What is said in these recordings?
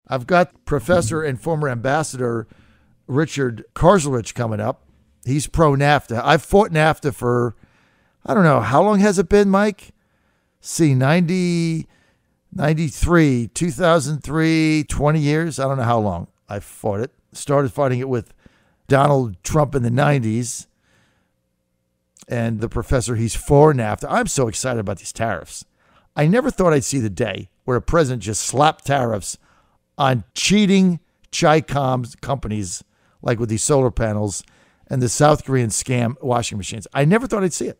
I've got Professor and former Ambassador Richard Kauzlarich coming up. He's pro-NAFTA. I've fought NAFTA for, I don't know, how long has it been, Mike? See, 93, 2003, 20 years. I don't know how long I fought it. Started fighting it with Donald Trump in the 90s. And the professor, he's for NAFTA. I'm so excited about these tariffs. I never thought I'd see the day where a president just slapped tariffs on cheating Chi-Coms companies like with these solar panels and the South Korean scam washing machines. I never thought I'd see it.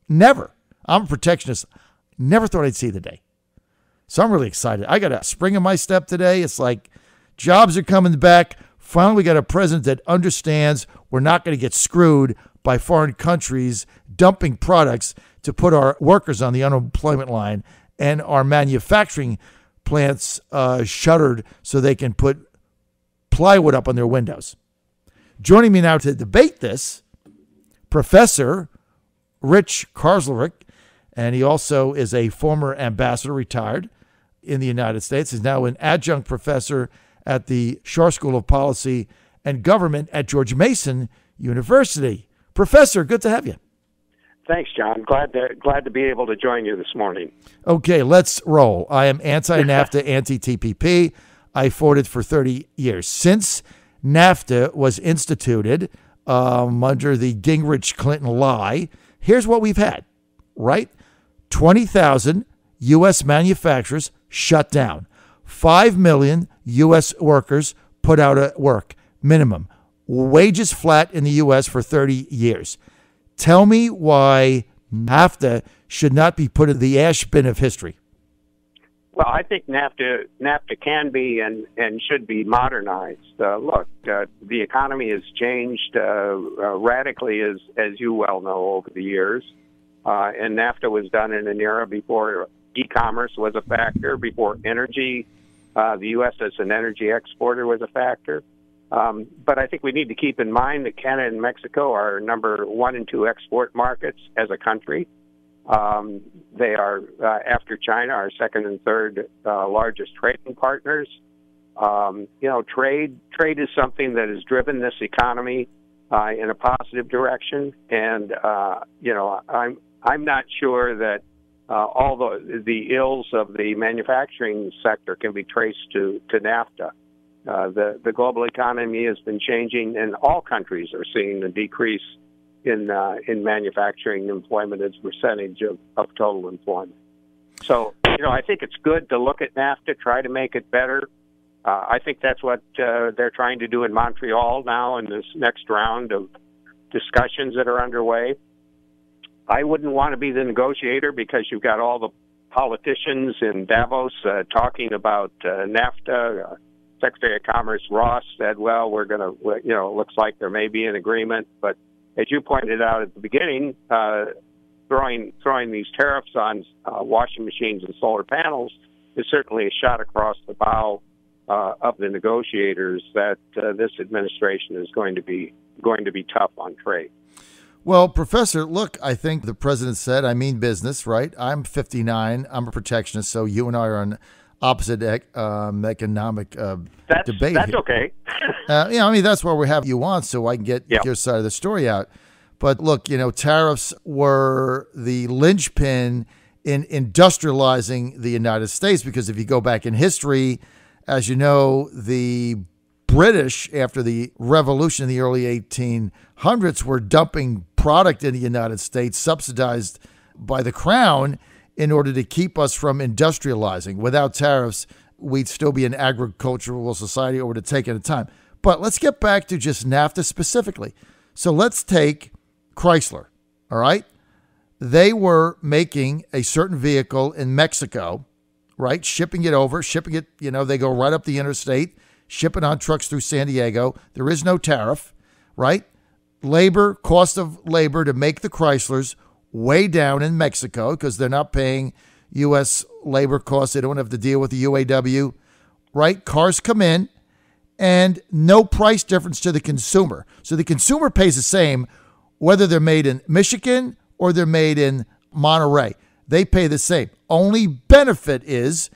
Never. I'm a protectionist. Never thought I'd see the day. So I'm really excited. I got a spring in my step today. It's like jobs are coming back. Finally, we got a president that understands we're not going to get screwed by foreign countries dumping products to put our workers on the unemployment line and our manufacturing plants shuttered so they can put plywood up on their windows. Joining me now to debate this, Professor Rich Kauzlarich, and he also is a former ambassador, retired in the United States. He's now an adjunct professor at the Schar School of Policy and Government at George Mason University. Professor, good to have you. Thanks, John. Glad to be able to join you this morning. Okay, let's roll. I am anti-NAFTA, anti-TPP. I fought it for 30 years. Since NAFTA was instituted under the Gingrich-Clinton lie, here's what we've had, right? 20,000 U.S. manufacturers shut down. 5 million U.S. workers put out of work, minimum. Wages flat in the U.S. for 30 years. Tell me why NAFTA should not be put in the ash bin of history. Well, I think NAFTA can be and should be modernized. Look, the economy has changed radically, as you well know, over the years. And NAFTA was done in an era before e-commerce was a factor, before energy, the U.S. as an energy exporter was a factor. But I think we need to keep in mind that Canada and Mexico are number 1 and 2 export markets as a country. They are, after China, our second and third largest trading partners. Trade is something that has driven this economy in a positive direction, and I'm not sure that all the ills of the manufacturing sector can be traced to NAFTA. The global economy has been changing, and all countries are seeing a decrease in manufacturing employment as a percentage of total employment. So, I think it's good to look at NAFTA, try to make it better. I think that's what they're trying to do in Montreal now in this next round of discussions that are underway. I wouldn't want to be the negotiator because you've got all the politicians in Davos talking about NAFTA. Secretary of Commerce Ross said, well, we're going to, it looks like there may be an agreement. But as you pointed out at the beginning, throwing these tariffs on washing machines and solar panels is certainly a shot across the bow of the negotiators that this administration is going to be tough on trade. Well, Professor, look, I think the president said, I mean business, right? I'm 59. I'm a protectionist, so you and I are on opposite economic debate. That's here. Okay. That's why we have you on, so I can get your side of the story out. But look, tariffs were the linchpin in industrializing the United States, because if you go back in history, as you know, the British, after the revolution in the early 1800s, were dumping product in the United States subsidized by the crown in order to keep us from industrializing. Without tariffs, we'd still be an agricultural society, or would have taken time. But let's get back to just NAFTA specifically. So let's take Chrysler, all right? They were making a certain vehicle in Mexico, right? Shipping it, they go right up the interstate, ship it on trucks through San Diego. There is no tariff, right? Cost of labor to make the Chryslers way down in Mexico because they're not paying U.S. labor costs. They don't have to deal with the UAW, right? Cars come in and no price difference to the consumer. So the consumer pays the same whether they're made in Michigan or they're made in Monterey. They pay the same. Only benefit is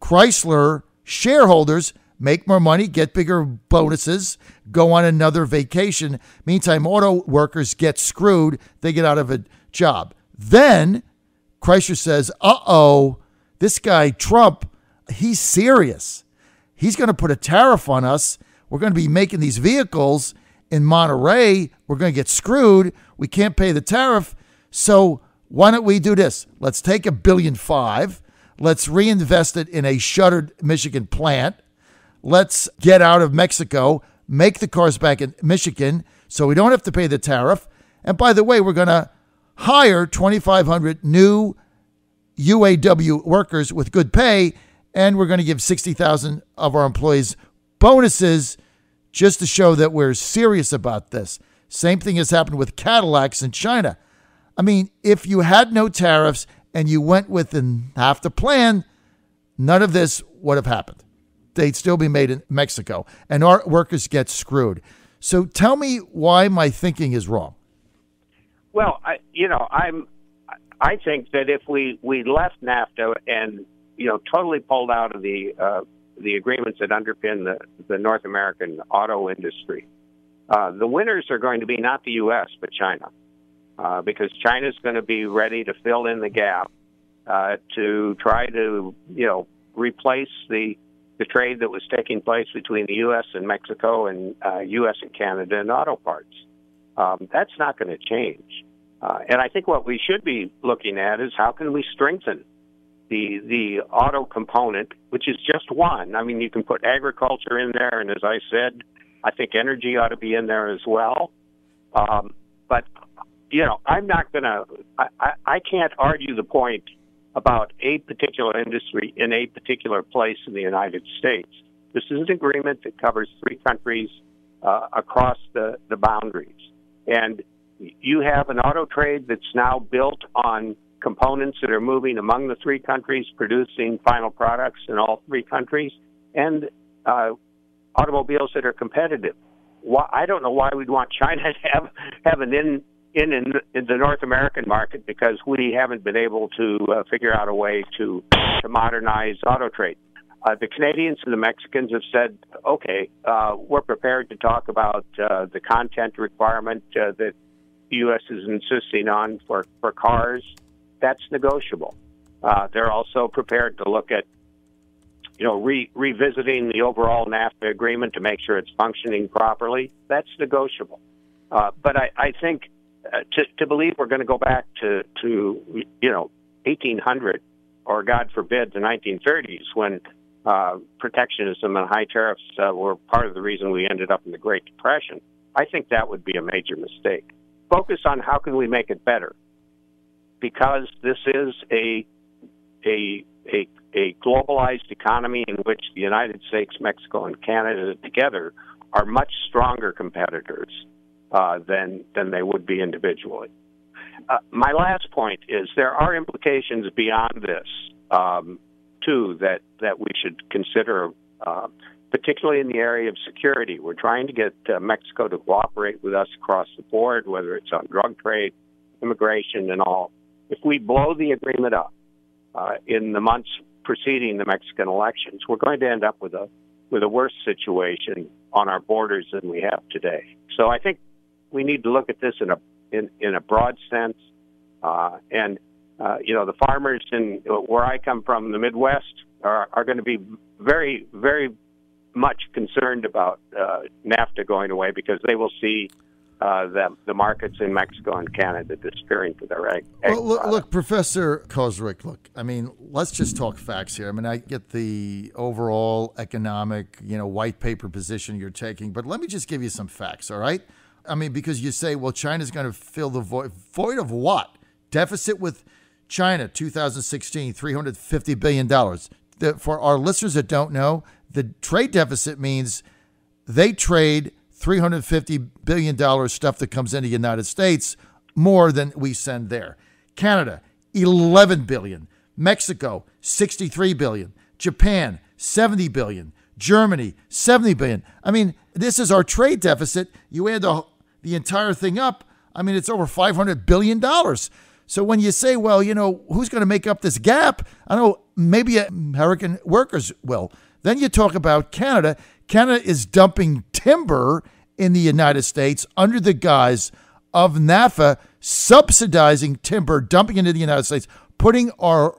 Chrysler shareholders make more money, get bigger bonuses, go on another vacation. Meantime, auto workers get screwed. They get out of a job. Then Chrysler says, this guy, Trump, he's serious. He's going to put a tariff on us. We're going to be making these vehicles in Monterey. We're going to get screwed. We can't pay the tariff. So why don't we do this? Let's take $1.5 billion. Let's reinvest it in a shuttered Michigan plant. Let's get out of Mexico, make the cars back in Michigan so we don't have to pay the tariff. And by the way, we're going to hire 2,500 new UAW workers with good pay, and we're going to give 60,000 of our employees bonuses just to show that we're serious about this. Same thing has happened with Cadillacs in China. I mean, if you had no tariffs and you went with the NAFTA plan, none of this would have happened. They'd still be made in Mexico, and our workers get screwed. So tell me why my thinking is wrong. Well, I think that if we left NAFTA and totally pulled out of the agreements that underpin the North American auto industry, the winners are going to be not the U.S. but China, because China's going to be ready to fill in the gap to try to replace the trade that was taking place between the U.S. and Mexico and U.S. and Canada in auto parts. That's not going to change. And I think what we should be looking at is how can we strengthen the auto component, which is just one. I mean, you can put agriculture in there, and as I said, I think energy ought to be in there as well. But, I'm not going to, I can't argue the point about a particular industry in a particular place in the United States. This is an agreement that covers 3 countries across the boundaries. And you have an auto trade that's now built on components that are moving among the 3 countries, producing final products in all 3 countries, and automobiles that are competitive. I don't know why we'd want China to have an in the North American market, because we haven't been able to figure out a way to modernize auto trade. The Canadians and the Mexicans have said, okay, we're prepared to talk about the content requirement that the U.S. is insisting on for cars. That's negotiable. They're also prepared to look at, revisiting the overall NAFTA agreement to make sure it's functioning properly. That's negotiable. But I think to believe we're going to go back to 1800 or, God forbid, the 1930s when protectionism and high tariffs were part of the reason we ended up in the Great Depression, I think that would be a major mistake. Focus on how can we make it better, because this is a globalized economy in which the United States, Mexico, and Canada together are much stronger competitors than they would be individually. My last point is there are implications beyond this, too, that we should consider, particularly in the area of security. We're trying to get Mexico to cooperate with us across the board, whether it's on drug trade, immigration, and all. If we blow the agreement up in the months preceding the Mexican elections, we're going to end up with a worse situation on our borders than we have today. So I think we need to look at this in a broad sense. The farmers in where I come from, the Midwest, are going to be very, very much concerned about NAFTA going away, because they will see the markets in Mexico and Canada disappearing for their egg look, Professor Kauzlarich, I mean, let's just talk facts here. I mean, I get the overall economic, white paper position you're taking, but let me just give you some facts, all right? I mean, because you say, well, China's going to fill the void. Void of what? Deficit with China, 2016, $350 billion. For our listeners that don't know, the trade deficit means they trade $350 billion stuff that comes into the United States more than we send there. Canada, $11 billion. Mexico, $63 billion. Japan, $70 billion. Germany, $70 billion. I mean, this is our trade deficit. You add the entire thing up, I mean, it's over $500 billion. So when you say, well, who's going to make up this gap? I don't know, maybe American workers will. Then you talk about Canada. Canada is dumping timber in the United States under the guise of NAFTA, subsidizing timber, dumping into the United States, putting our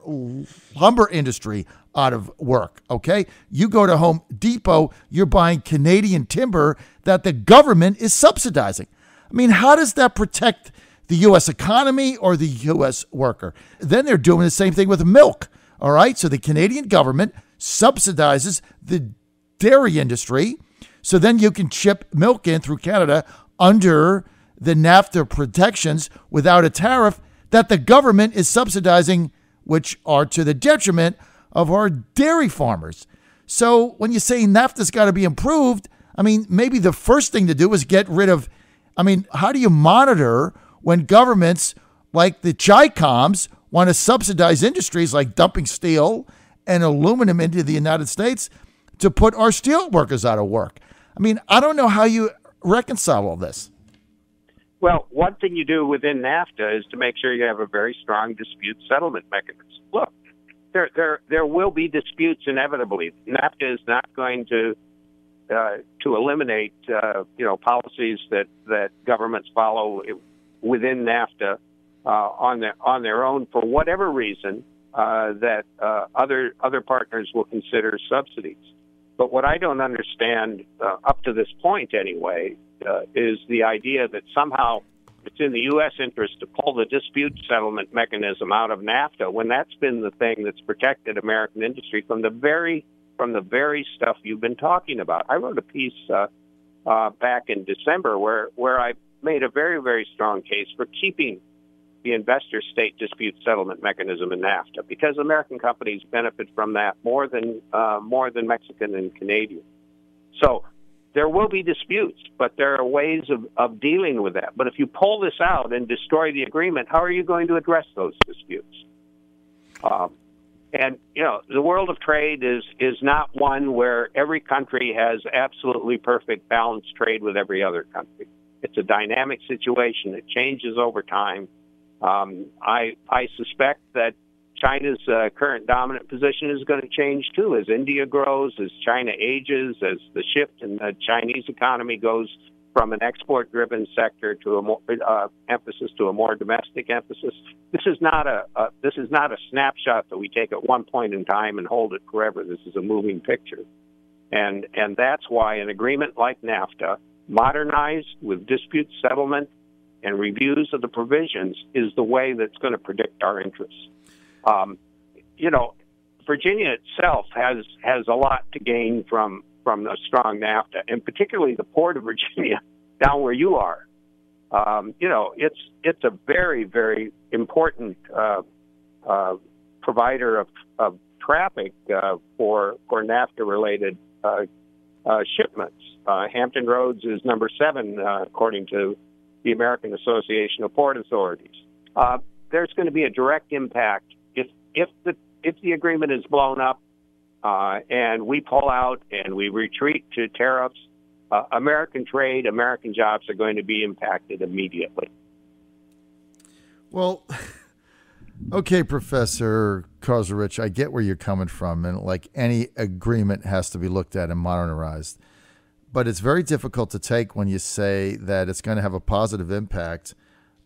lumber industry out of work, okay? You go to Home Depot, you're buying Canadian timber that the government is subsidizing. I mean, how does that protect the U.S. economy or the U.S. worker? Then they're doing the same thing with milk, all right? So the Canadian government subsidizes the dairy industry, so then you can ship milk in through Canada under the NAFTA protections without a tariff that the government is subsidizing, which are to the detriment of our dairy farmers. So when you say NAFTA's got to be improved, I mean, maybe the first thing to do is get rid of, I mean, how do you monitor when governments like the Chi-Coms want to subsidize industries like dumping steel and aluminum into the United States to put our steel workers out of work? I mean, I don't know how you reconcile all this. Well, one thing you do within NAFTA is to make sure you have a very strong dispute settlement mechanism. Look, there will be disputes inevitably. NAFTA is not going to eliminate policies that governments follow within NAFTA on their own for whatever reason that other partners will consider subsidies. But what I don't understand up to this point anyway is the idea that somehow it's in the U.S. interest to pull the dispute settlement mechanism out of NAFTA when that's been the thing that's protected American industry from the very stuff you've been talking about. I wrote a piece back in December where I made a very, very strong case for keeping the investor state dispute settlement mechanism in NAFTA because American companies benefit from that more than Mexican and Canadian. So there will be disputes, but there are ways of dealing with that. But if you pull this out and destroy the agreement, how are you going to address those disputes? And, the world of trade is not one where every country has absolutely perfect balanced trade with every other country. It's a dynamic situation. It changes over time. I suspect that China's current dominant position is going to change too as India grows, as China ages, as the shift in the Chinese economy goes from an export-driven sector to a more emphasis to a more domestic emphasis. This is not a snapshot that we take at one point in time and hold it forever. This is a moving picture, and that's why an agreement like NAFTA, modernized with dispute settlement and reviews of the provisions, is the way that's going to predict our interests. Virginia itself has a lot to gain from a strong NAFTA, and particularly the Port of Virginia, down where you are. It's a very, very important provider of traffic for NAFTA-related shipments. Hampton Roads is number 7, according to the American Association of Port Authorities. There's going to be a direct impact if the agreement is blown up and we pull out and we retreat to tariffs. American trade, American jobs are going to be impacted immediately. Well, okay, Professor Kauzlarich, I get where you're coming from, and like any agreement has to be looked at and modernized. But it's very difficult to take when you say that it's going to have a positive impact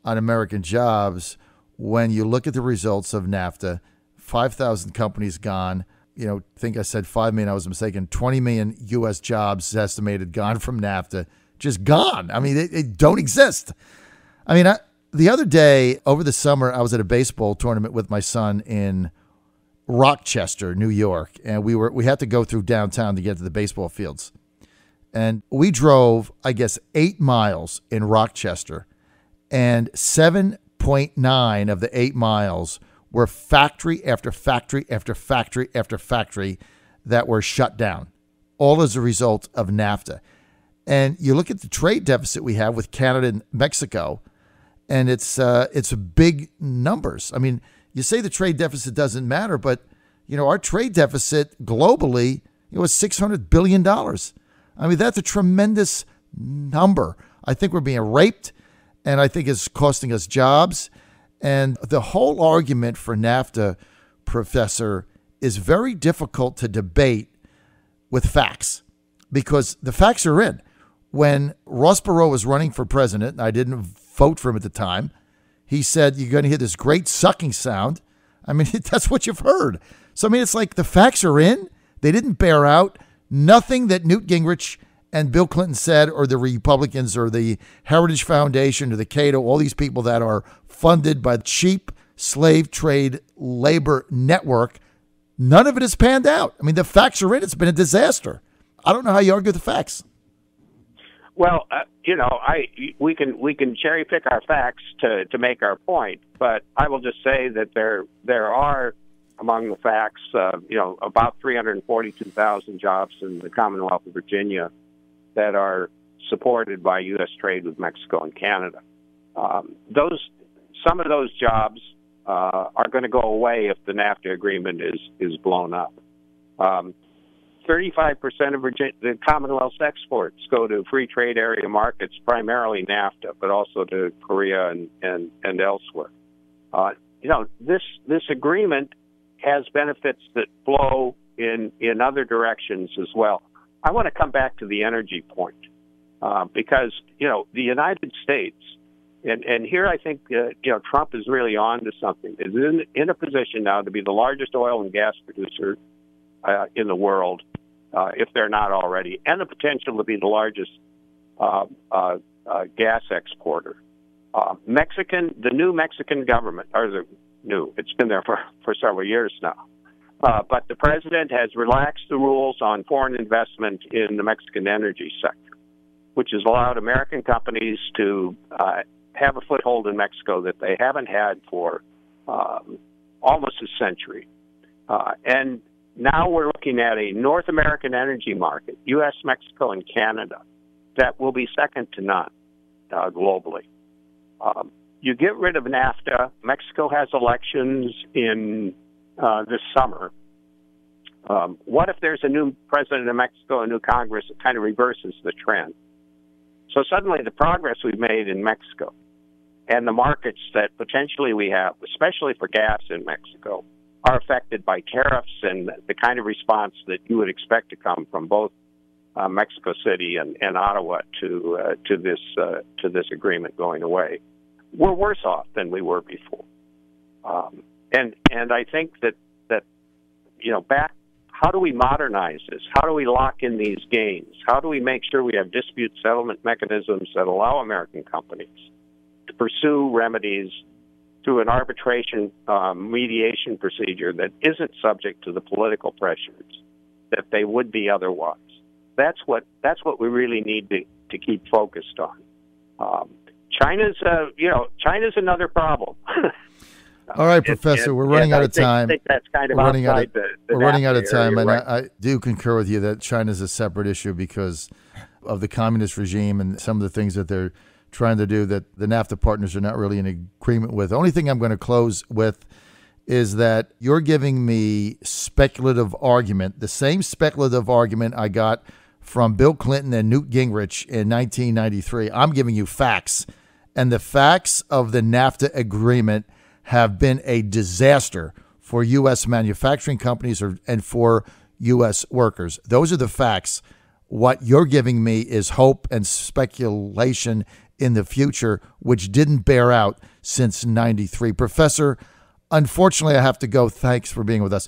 on American jobs when you look at the results of NAFTA. 5,000 companies gone. I think I said 5 million. I was mistaken. 20 million U.S. jobs estimated gone from NAFTA. Just gone. I mean, they don't exist. I mean, the other day over the summer, I was at a baseball tournament with my son in Rochester, New York, and we had to go through downtown to get to the baseball fields. And we drove, I guess, 8 miles in Rochester, and 7.9 of the 8 miles were factory after factory after factory after factory that were shut down, all as a result of NAFTA. And you look at the trade deficit we have with Canada and Mexico, and it's big numbers. I mean, you say the trade deficit doesn't matter, but our trade deficit globally was $600 billion. I mean, that's a tremendous number. I think we're being raped, and I think it's costing us jobs. And the whole argument for NAFTA, Professor, is very difficult to debate with facts, because the facts are in. When Ross Perot was running for president, and I didn't vote for him at the time, he said, you're going to hear this great sucking sound. I mean, that's what you've heard. So, I mean, it's like the facts are in. They didn't bear out. Nothing that Newt Gingrich and Bill Clinton said, or the Republicans, or the Heritage Foundation, or the Cato, all these people that are funded by the cheap slave trade labor network, none of it has panned out. I mean, the facts are in. It's been a disaster. I don't know how you argue the facts. Well, we can cherry pick our facts to make our point, but I will just say that there are among the facts, about 342,000 jobs in the Commonwealth of Virginia that are supported by U.S. trade with Mexico and Canada. Some of those jobs are going to go away if the NAFTA agreement is blown up. 35% of the Commonwealth's exports go to free trade area markets, primarily NAFTA, but also to Korea and elsewhere. This agreement has benefits that flow in other directions as well. I want to come back to the energy point because the United States, and here I think Trump is really on to something, is in a position now to be the largest oil and gas producer in the world, if they're not already, and the potential to be the largest gas exporter. The new Mexican government, it's been there for several years now, but the president has relaxed the rules on foreign investment in the Mexican energy sector, which has allowed American companies to have a foothold in Mexico that they haven't had for almost a century. And now we're looking at a North American energy market, U.S., Mexico, and Canada, that will be second to none globally. You get rid of NAFTA. Mexico has elections in this summer. What if there's a new president of Mexico, a new Congress that kind of reverses the trend? So suddenly the progress we've made in Mexico and the markets that potentially we have, especially for gas in Mexico, are affected by tariffs and the kind of response that you would expect to come from both Mexico City and Ottawa to this agreement going away. We're worse off than we were before, and I think that back. How do we modernize this? How do we lock in these gains? How do we make sure we have dispute settlement mechanisms that allow American companies to pursue remedies through an arbitration mediation procedure that isn't subject to the political pressures that they would be otherwise? That's what we really need to keep focused on. China's another problem. All right, Professor, we're running out of time. I think that's kind of outside the We're running out of time, and right. I do concur with you that China's a separate issue because of the communist regime and some of the things that they're trying to do that the NAFTA partners are not really in agreement with. The only thing I'm going to close with is that you're giving me speculative argument, the same speculative argument I got from Bill Clinton and Newt Gingrich in 1993. I'm giving you facts, and the facts of the NAFTA agreement have been a disaster for U.S. manufacturing companies and for U.S. workers. Those are the facts. What you're giving me is hope and speculation in the future, which didn't bear out since 93. Professor, unfortunately, I have to go. Thanks for being with us.